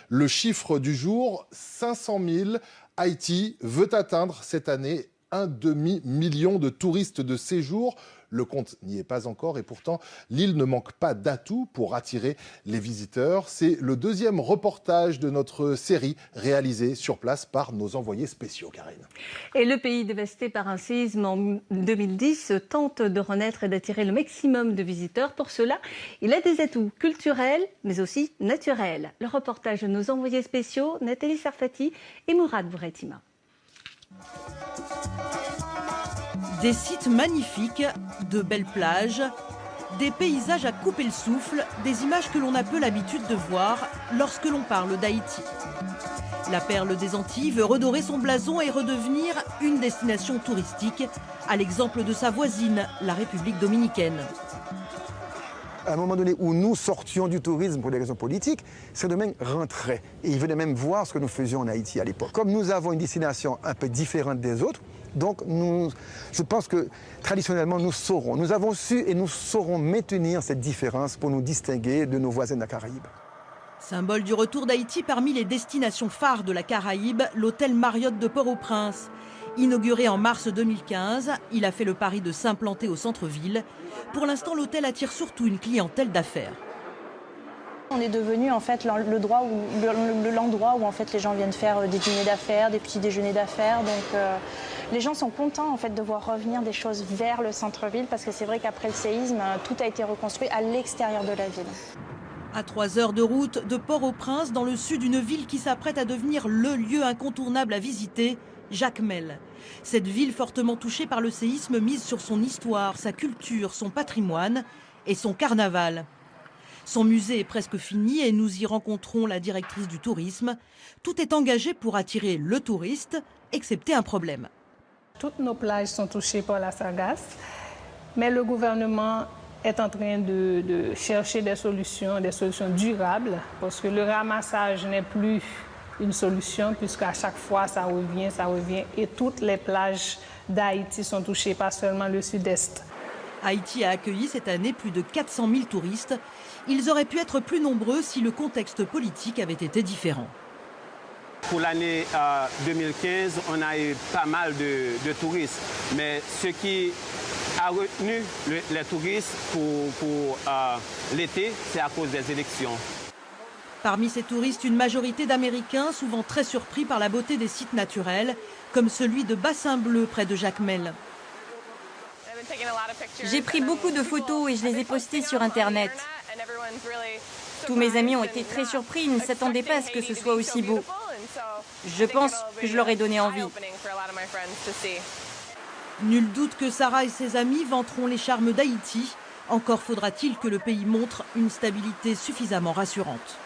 Le chiffre du jour, 500 000. Haïti veut atteindre cette année 1,5 million de touristes de séjour. Le compte n'y est pas encore et pourtant, l'île ne manque pas d'atouts pour attirer les visiteurs. C'est le deuxième reportage de notre série réalisé sur place par nos envoyés spéciaux, Karine. Et le pays dévasté par un séisme en 2010 tente de renaître et d'attirer le maximum de visiteurs. Pour cela, il a des atouts culturels, mais aussi naturels. Le reportage de nos envoyés spéciaux, Nathalie Sarfati et Mourad Bouretima. Des sites magnifiques, de belles plages, des paysages à couper le souffle, des images que l'on a peu l'habitude de voir lorsque l'on parle d'Haïti. La perle des Antilles veut redorer son blason et redevenir une destination touristique, à l'exemple de sa voisine, la République dominicaine. À un moment donné où nous sortions du tourisme pour des raisons politiques, ces domaines rentraient. Et ils venaient même voir ce que nous faisions en Haïti à l'époque. Comme nous avons une destination un peu différente des autres, donc je pense que traditionnellement nous avons su et nous saurons maintenir cette différence pour nous distinguer de nos voisins de la Caraïbe. Symbole du retour d'Haïti parmi les destinations phares de la Caraïbe, l'hôtel Marriott de Port-au-Prince. Inauguré en mars 2015, il a fait le pari de s'implanter au centre-ville. Pour l'instant, l'hôtel attire surtout une clientèle d'affaires. On est devenu en fait l'endroit où en fait les gens viennent faire des dîners d'affaires, des petits déjeuners d'affaires. Donc les gens sont contents en fait de voir revenir des choses vers le centre-ville parce que c'est vrai qu'après le séisme, tout a été reconstruit à l'extérieur de la ville. À 3 heures de route de Port-au-Prince, dans le sud, une ville qui s'apprête à devenir le lieu incontournable à visiter, Jacmel. Cette ville fortement touchée par le séisme mise sur son histoire, sa culture, son patrimoine et son carnaval. Son musée est presque fini et nous y rencontrons la directrice du tourisme. Tout est engagé pour attirer le touriste, excepté un problème. Toutes nos plages sont touchées par la sargasse, mais le gouvernement est en train de chercher des solutions durables, parce que le ramassage n'est plus une solution, puisqu'à chaque fois ça revient, et toutes les plages d'Haïti sont touchées, pas seulement le sud-est. Haïti a accueilli cette année plus de 400 000 touristes. Ils auraient pu être plus nombreux si le contexte politique avait été différent. Pour l'année 2015, on a eu pas mal de touristes. Mais ce qui a retenu les touristes pour l'été, c'est à cause des élections. Parmi ces touristes, une majorité d'Américains, souvent très surpris par la beauté des sites naturels, comme celui de Bassin Bleu près de Jacmel. J'ai pris beaucoup de photos et je les ai postées sur Internet. Tous mes amis ont été très surpris, ils ne s'attendaient pas à ce que ce soit aussi beau. Je pense que je leur ai donné envie. Nul doute que Sarah et ses amis vanteront les charmes d'Haïti. Encore faudra-t-il que le pays montre une stabilité suffisamment rassurante.